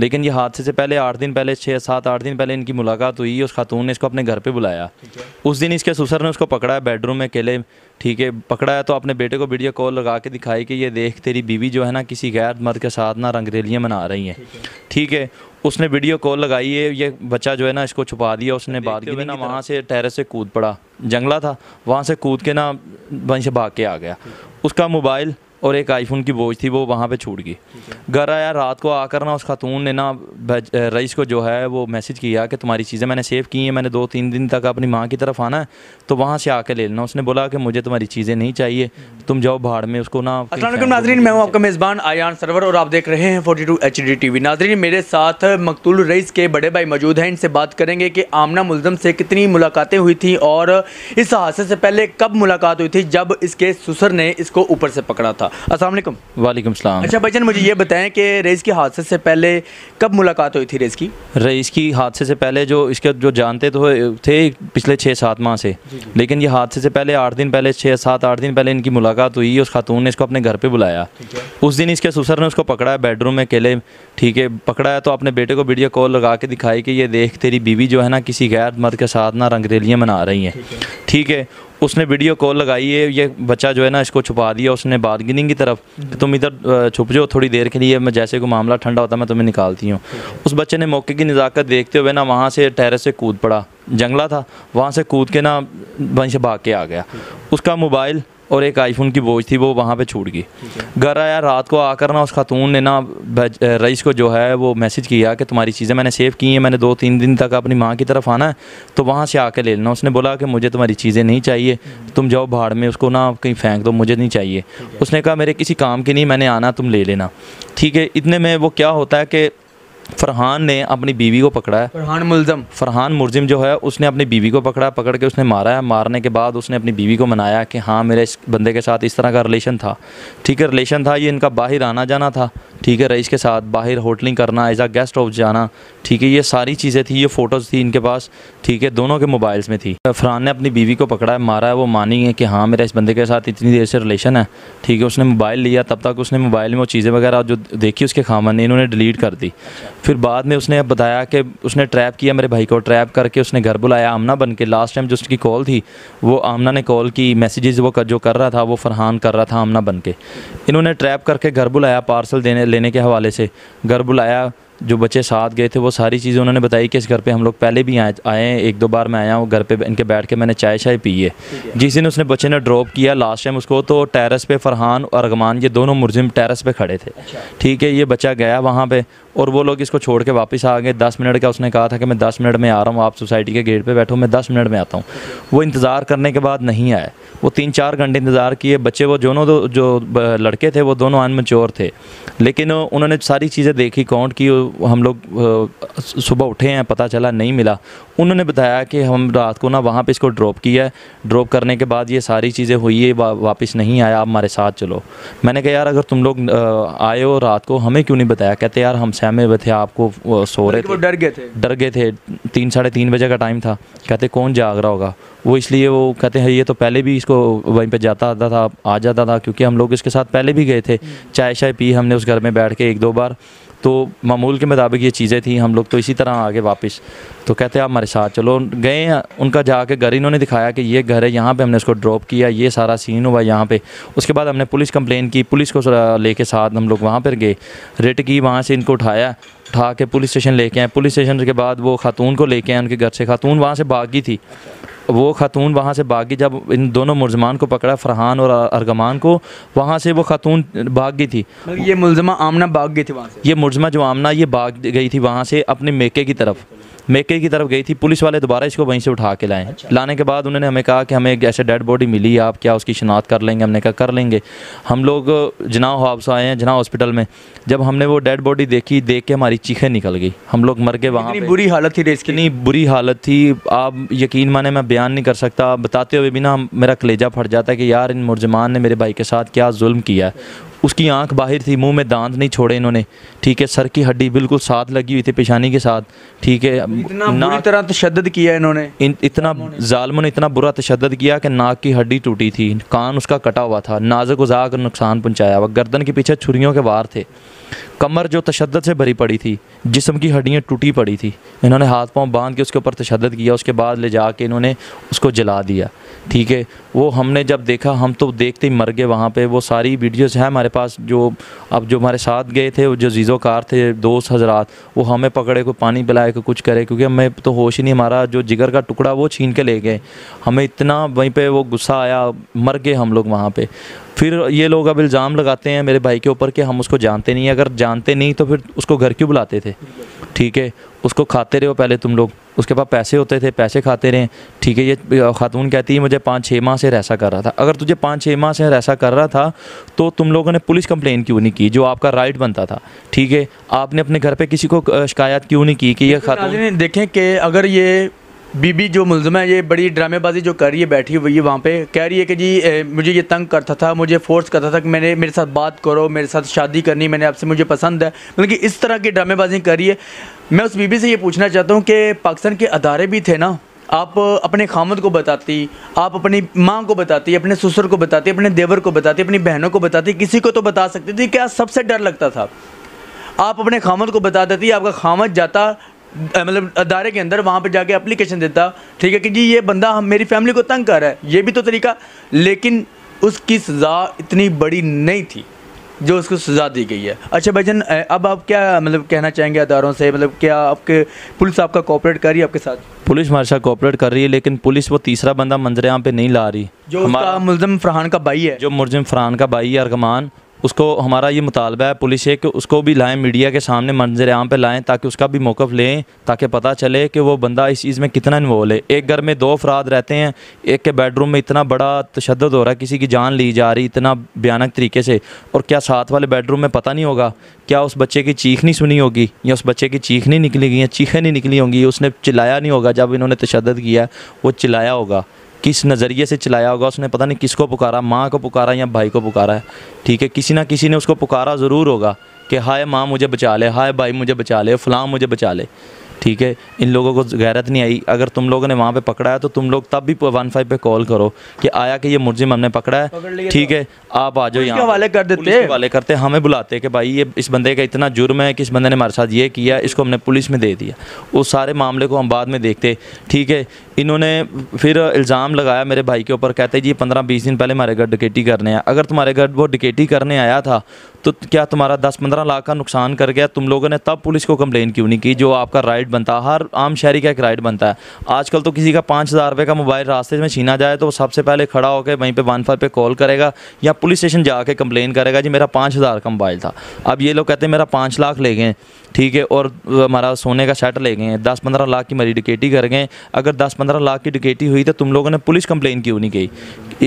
लेकिन ये हादसे से पहले 8 दिन पहले 6-7-8 दिन पहले इनकी मुलाकात हुई। उस खातून ने इसको अपने घर पे बुलाया। उस दिन इसके ससुर ने उसको पकड़ा है बेडरूम में अकेले, ठीक है, पकड़ा है तो अपने बेटे को वीडियो कॉल लगा के दिखाई कि ये देख तेरी बीवी जो है ना किसी गैर मर्द के साथ ना रंगरेलियाँ मना रही हैं, ठीक है। उसने वीडियो कॉल लगाई है, ये बच्चा जो है ना इसको छुपा दिया उसने। बाद में ना वहाँ से टेरेस से कूद पड़ा, जंगला था, वहाँ से कूद के ना वहीं से भाग के आ गया। उसका मोबाइल और एक आईफोन की बोझ थी वो वहाँ पे छूट गई। घर आया रात को आकर ना उस खातून ने ना रईस को जो है वो मैसेज किया कि तुम्हारी चीज़ें मैंने सेव की हैं, मैंने 2-3 दिन तक अपनी माँ की तरफ आना है तो वहाँ से आके ले लेना। उसने बोला कि मुझे तुम्हारी चीज़ें नहीं चाहिए, तुम जाओ भाड़ में। उसको ना अस्सलाम वालेकुम नाज़रीन, मैं हूँ आपका मेज़बान आयान सरवर और आप देख रहे हैं 42 HD TV। नाज़रीन, मेरे साथ मकतूल रईस के बड़े भाई मौजूद हैं। इनसे बात करेंगे कि आमना मुल्ज़म से कितनी मुलाकातें हुई थी और इस हादसे से पहले कब मुलाकात हुई थी जब इसके ससुर ने इसको ऊपर से पकड़ा था। अस्सलाम वालेकुम। वालेकुम सलाम। अच्छा भाईजान, मुझे ये बताएं कि रईस के हादसे से पहले कब मुलाकात हुई थी रईस की? रईस की हादसे से पहले जो इसके जो जानते तो थे पिछले 6-7 माह से, लेकिन ये हादसे से पहले 8 दिन पहले 6-7-8 दिन पहले इनकी मुलाकात हुई। उस खातून ने इसको अपने घर पे बुलाया। उस दिन इसके ससुर ने उसको पकड़ा है बेडरूम में अकेले, ठीक है, पकड़ा है तो अपने बेटे को वीडियो कॉल लगा के दिखाई कि ये देख तेरी बीवी जो है ना किसी गैर मर्द के साथ ना रंगरेलियाँ मना रही हैं, ठीक है। उसने वीडियो कॉल लगाई है, ये बच्चा जो है ना इसको छुपा दिया उसने बार्गेनिंग की तरफ कि तुम इधर छुप जाओ थोड़ी देर के लिए, मैं जैसे कोई मामला ठंडा होता मैं तुम्हें निकालती हूँ। उस बच्चे ने मौके की नज़ाकत देखते हुए ना वहाँ से टेरेस से कूद पड़ा, जंगला था, वहाँ से कूद के ना वहीं से भाग के आ गया। उसका मोबाइल और एक आईफोन की बोझ थी वो वहाँ पे छूट गई। घर आया रात को आकर ना उस खातून ने ना रईस को जो है वो मैसेज किया कि तुम्हारी चीज़ें मैंने सेव की हैं, मैंने 2-3 दिन तक अपनी माँ की तरफ आना है तो वहाँ से आके ले लेना। उसने बोला कि मुझे तुम्हारी चीज़ें नहीं चाहिए, तुम जाओ भाड़ में, उसको ना कहीं फेंक दो, मुझे नहीं चाहिए। उसने कहा मेरे किसी काम की नहीं, मैंने आना, तुम ले लेना, ठीक है। इतने में वो क्या होता है कि फरहान ने अपनी बीवी को पकड़ा है। फरहान मुलजिम जो है उसने अपनी बीवी को पकड़ के उसने मारा है। मारने के बाद उसने अपनी बीवी को मनाया कि हाँ मेरे इस बंदे के साथ इस तरह का रिलेशन था, ठीक है, रिलेशन था, ये इनका बाहर आना जाना था, ठीक है, रईस के साथ बाहर होटलिंग करना, एज आ गेस्ट हाउस जाना, ठीक है, ये सारी चीज़ें थी, ये फ़ोटोज़ थी इनके पास, ठीक है, दोनों के मोबाइल्स में थी। फरहान ने अपनी बीवी को पकड़ा है, मारा है, वो मानी है कि हाँ मेरा इस बंदे के साथ इतनी देर से रिलेशन है, ठीक है। उसने मोबाइल लिया, तब तक उसने मोबाइल में वो चीज़ें वगैरह जो देखी उसके खामन ने इन्होंने डिलीट कर दी। फिर बाद में उसने बताया कि उसने ट्रैप किया मेरे भाई को, ट्रैप करके उसने घर बुलाया आमना बन के। लास्ट टाइम जो उसकी कॉल थी वो आमना ने कॉल की, मैसेजेस वो जो कर रहा था वो फरहान कर रहा था आमना बन के। इन्होंने ट्रैप करके घर बुलाया, पार्सल लेने के हवाले से घर बुलाया। जो बच्चे साथ गए थे वो सारी चीज़ें उन्होंने बताई कि इस घर पे हम लोग पहले भी आए हैं, 1-2 बार मैं आया हूँ घर पे, इनके बैठ के मैंने चाय शाय पी है। जिस दिन उसने बच्चे ने ड्रॉप किया लास्ट टाइम उसको, तो टेरेस पे फरहान और अरगमान ये दोनों मुलजिम टेरेस पे खड़े थे, ठीक है। ये बच्चा गया वहाँ पे और वो लोग इसको छोड़ के वापस आ गए। 10 मिनट का उसने कहा था कि मैं 10 मिनट में आ रहा हूँ, आप सोसाइटी के गेट पे बैठो, मैं 10 मिनट में आता हूँ। वो इंतज़ार करने के बाद नहीं आए, वो 3-4 घंटे इंतज़ार किए। बच्चे वो दोनों जो लड़के थे वो दोनों अनमच्योर थे, लेकिन उन्होंने सारी चीज़ें देखी, काउंट की। हम लोग सुबह उठे हैं, पता चला नहीं मिला। उन्होंने बताया कि हम रात को ना वहाँ पे इसको ड्रॉप किया है, ड्रॉप करने के बाद ये सारी चीज़ें हुई है, वापस नहीं आया, आप हमारे साथ चलो। मैंने कहा यार अगर तुम लोग आए हो रात को हमें क्यों नहीं बताया? कहते यार हम सहमे हुए थे, आपको सो रहे थे, डर गए थे, 3-3:30 बजे का टाइम था। कहते कौन जाग रहा होगा, वो इसलिए वो कहते हैं ये तो पहले भी इसको वहीं पे जाता आता था, आ जाता था, क्योंकि हम लोग इसके साथ पहले भी गए थे, चाय शाय पी हमने उस घर में बैठ के 1-2 बार, तो मामूल के मुताबिक ये चीज़ें थी। हम लोग तो इसी तरह आगे वापस, तो कहते आप हमारे साथ चलो। गए उनका जाके घर इन्होंने दिखाया कि ये घर है, यहाँ पे हमने उसको ड्रॉप किया, ये सारा सीन हुआ यहाँ पे। उसके बाद हमने पुलिस कंप्लेन की, पुलिस को लेके साथ हम लोग वहाँ पर गए, रेड की, वहाँ से इनको उठा के पुलिस स्टेशन लेके आए। पुलिस स्टेशन के बाद वो खातून को लेके आए उनके घर से। खातून वहाँ से भागी थी, वो खातून वहाँ से भागी। जब इन दोनों मुलजमान को पकड़ा, फरहान और अरगमान को, वहाँ से वो खातून भाग गई थी। ये मुलजमा आमना भाग गई थी वहाँ से? ये मुलजमा जो आमना ये भाग गई थी वहाँ से अपने मेके की तरफ गई थी। पुलिस वाले दोबारा इसको वहीं से उठा के लाए। अच्छा। लाने के बाद उन्होंने हमें कहा कि हमें एक ऐसे डेड बॉडी मिली है, आप क्या उसकी शिनाख्त कर लेंगे? हमने कहा कर लेंगे। हम लोग जना हाउस आए हैं, जना हॉस्पिटल में। जब हमने वो डेड बॉडी देखी, देख के हमारी चीखें निकल गई, हम लोग मर गए वहाँ पे। बुरी हालत थी, इतनी बुरी हालत थी, आप यकीन माने मैं बयान नहीं कर सकता। बताते हुए भी ना मेरा कलेजा फट जाता है कि यार इन मुलजमान ने मेरे भाई के साथ क्या जुल्म किया है। उसकी आंख बाहर थी, मुंह में दांत नहीं छोड़े इन्होंने, ठीक है, सर की हड्डी बिल्कुल साथ लगी हुई थी पेशानी के साथ, ठीक है। इतना बुरी तरह तशद्दुद किया इन्होंने, इतना जालिमों ने इतना बुरा तशद्दुद किया कि नाक की हड्डी टूटी थी, कान उसका कटा हुआ था, नाज़ुक उज़ा कर नुकसान पहुँचाया हुआ, गर्दन के पीछे छुरियों के वार थे, कमर जो तशद्दुद से भरी पड़ी थी, जिस्म की हड्डियाँ टूटी पड़ी थी। इन्होंने हाथ पांव बांध के उसके ऊपर तशद्दुद किया, उसके बाद ले जा के इन्होंने उसको जला दिया। ठीक है, वो हमने जब देखा हम तो देखते ही मर गए वहाँ पे। वो सारी वीडियोस है हमारे पास। जो अब जो हमारे साथ गए थे, जो जीज़ोकार थे, दोस्त हजरात, वो हमें पकड़े, कोई पानी पिलाए, कोई कुछ करे, क्योंकि हमें तो होश ही नहीं। हमारा जो जिगर का टुकड़ा वो छीन के ले गए। हमें इतना वहीं पे वो गुस्सा आया, मर गए हम लोग वहाँ पे। फिर ये लोग अब इल्ज़ाम लगाते हैं मेरे भाई के ऊपर कि हम उसको जानते नहीं। अगर जानते नहीं तो फिर उसको घर क्यों बुलाते थे? ठीक है, उसको खाते रहो पहले तुम लोग, उसके पास पैसे होते थे, पैसे खाते रहे। ठीक है, ये खातून कहती है मुझे 5-6 माह से ऐसा कर रहा था। अगर तुझे 5-6 माह से ऐसा कर रहा था तो तुम लोगों ने पुलिस कंप्लेन क्यों नहीं की, जो आपका राइट बनता था? ठीक है, आपने अपने घर पे किसी को शिकायत क्यों नहीं की कि ये खातून? देखें कि अगर ये बीबी जो मुल्ज़िम है, ये बड़ी ड्रामेबाजी जो कर रही है, बैठी हुई है वहाँ पे, कह रही है कि जी मुझे ये तंग करता था, मुझे फोर्स करता था कि मेरे साथ बात करो, मेरे साथ शादी करनी, मैंने आपसे, मुझे पसंद है, मतलब कि इस तरह की ड्रामेबाजी कर रही है। मैं उस बीबी से ये पूछना चाहता हूँ कि पाकिस्तान के अदारे भी थे ना, आप अपने खामद को बताती, आप अपनी माँ को बताती, अपने ससुर को बताती, अपने देवर को बताती, अपनी बहनों को बताती, किसी को तो बता सकती थी। क्या सबसे डर लगता था? आप अपने खामद को बता देती, आपका खामद जाता मतलब अदारे के अंदर, वहाँ पे जाके एप्लीकेशन देता, ठीक है, कि जी ये बंदा हम मेरी फैमिली को तंग कर रहा है, ये भी तो तरीका। लेकिन उसकी सज़ा इतनी बड़ी नहीं थी जो उसको सज़ा दी गई है। अच्छा भाईजान, अब आप क्या मतलब कहना चाहेंगे अदारों से? मतलब क्या आपके पुलिस आपका कोऑपरेट कर रही है आपके साथ? पुलिस हमारे साथ कोऑपरेट कर रही है, लेकिन पुलिस वो तीसरा बंदा मंजरेआम पे नहीं ला रही। जो हमारा मुल्ज़िम फरहान का भाई है, जो मुल्ज़िम फरहान का भाई है अरगमान, उसको हमारा ये मुतालबा है पुलिस से कि उसको भी लाएं, मीडिया के सामने मंजर आम पे लाएं, ताकि उसका भी मौक़िफ़ लें, ताकि पता चले कि वो बंदा इस चीज़ में कितना इन्वॉल्व है। एक घर में 2 अफराद रहते हैं, एक के बेडरूम में इतना बड़ा तशद्दुद हो रहा है, किसी की जान ली जा रही इतना भयानक तरीके से, और क्या साथ वाले बेडरूम में पता नहीं होगा? क्या उस बच्चे की चीख नहीं सुनी होगी, या उस बच्चे की चीख नहीं निकली गई, चीखें नहीं निकली होंगी, उसने चिल्लाया नहीं होगा जब इन्होंने तशद्दुद किया? वो चिल्लाया होगा, किस नज़रिए से चलाया होगा उसने, पता नहीं किसको पुकारा, माँ को पुकारा या भाई को पुकारा है। ठीक है, किसी ना किसी ने उसको पुकारा ज़रूर होगा कि हाय माँ मुझे बचा ले, हाय भाई मुझे बचा ले, फ़लाँ मुझे बचा ले। ठीक है, इन लोगों को गैरत नहीं आई। अगर तुम लोगों ने वहाँ पे पकड़ा है तो तुम लोग तब भी 15 पे कॉल करो कि आया कि ये मुलजिम हमने पकड़ा है, ठीक है, आप आ जाओ, यहाँ हवाले कर देते, हवाले करते, हमें बुलाते कि भाई ये इस बंदे का इतना जुर्म है कि इस बंदे ने हमारे साथ ये किया, इसको हमने पुलिस में दे दिया। उस सारे मामले को हम बाद में देखते। ठीक है, इन्होंने फिर इल्ज़ाम लगाया मेरे भाई के ऊपर, कहते जी 15-20 दिन पहले हमारे घर डकैती करने आया। अगर तुम्हारे घर वो डकैती करने आया था तो क्या तुम्हारा 10-15 लाख का नुकसान कर गया? तुम लोगों ने तब पुलिस को कंप्लेन क्यों नहीं की, जो आपका राइट बनता? हर आम शहरी का एक राइट बनता है। आजकल तो किसी का 5000 रुपये का मोबाइल रास्ते में छीना जाए तो वो सबसे पहले खड़ा होकर वहीं पे 15 पे कॉल करेगा या पुलिस स्टेशन जाके कंप्लेन करेगा जी मेरा 5000 का मोबाइल था। अब ये लोग कहते हैं मेरा 5 लाख ले गए, ठीक है, और हमारा सोने का सेट ले गए, 10-15 लाख की मेरी डकैती कर गए। अगर 10-15 लाख की डकैती हुई तो तुम लोगों ने पुलिस कंप्लेन क्यों नहीं की?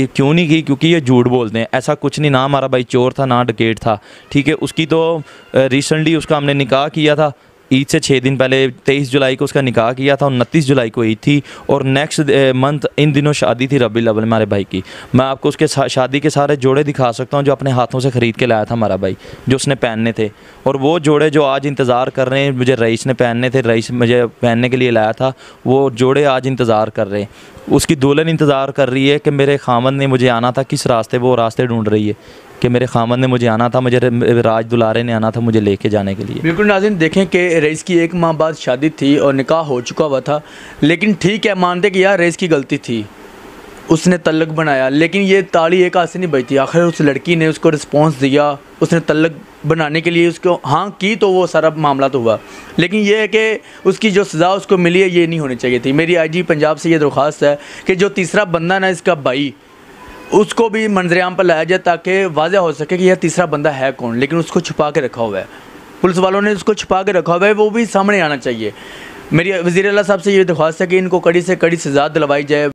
क्यों नहीं की? क्योंकि ये झूठ बोलते हैं। ऐसा कुछ नहीं, ना हमारा भाई चोर था ना डकैत था। ठीक है, उसकी तो रिसेंटली उसका हमने निकाह किया था, ईद से 6 दिन पहले 23 जुलाई को उसका निकाह किया था, 29 जुलाई को ईद थी, और नेक्स्ट मंथ इन दिनों शादी थी रबीउल अव्वल हमारे भाई की। मैं आपको उसके शादी के सारे जोड़े दिखा सकता हूँ जो अपने हाथों से ख़रीद के लाया था हमारा भाई, जो उसने पहनने थे। और वो जोड़े जो आज इंतज़ार कर रहे हैं, मुझे रईस ने पहनने थे, रईस मुझे पहनने के लिए लाया था, वो जोड़े आज इंतज़ार कर रहे हैं। उसकी दुल्हन इंतज़ार कर रही है कि मेरे खामद ने मुझे आना था, किस रास्ते वो रास्ते ढूंढ रही है कि मेरे खामद ने मुझे आना था, मुझे राज दुलारे ने आना था मुझे लेके जाने के लिए। बिल्कुल नाज़रीन, देखें कि रईस की 1 माह बाद शादी थी और निकाह हो चुका हुआ था, लेकिन ठीक है, मानते कि यार रईस की गलती थी, उसने तल्लक बनाया, लेकिन ये ताली एक हाथ से नहीं बजती। आखिर उस लड़की ने उसको रिस्पॉन्स दिया, उसने तल्लक बनाने के लिए उसको हाँ की, तो वो सारा मामला तो हुआ। लेकिन ये है कि उसकी जो सज़ा उसको मिली है ये नहीं होनी चाहिए थी। मेरी IG पंजाब से ये दरख्वास्त है कि जो तीसरा बंदा ना, इसका भाई, उसको भी मंजरेआम पर लाया जाए ताकि वाज़ह हो सके कि यह तीसरा बंदा है कौन। लेकिन उसको छुपा के रखा हुआ है, पुलिस वालों ने उसको छुपा के रखा हुआ है, वो भी सामने आना चाहिए। मेरी वज़ीर आला साहब से ये दरख्वास्त है कि इनको कड़ी से कड़ी सज़ा दिलवाई जाए।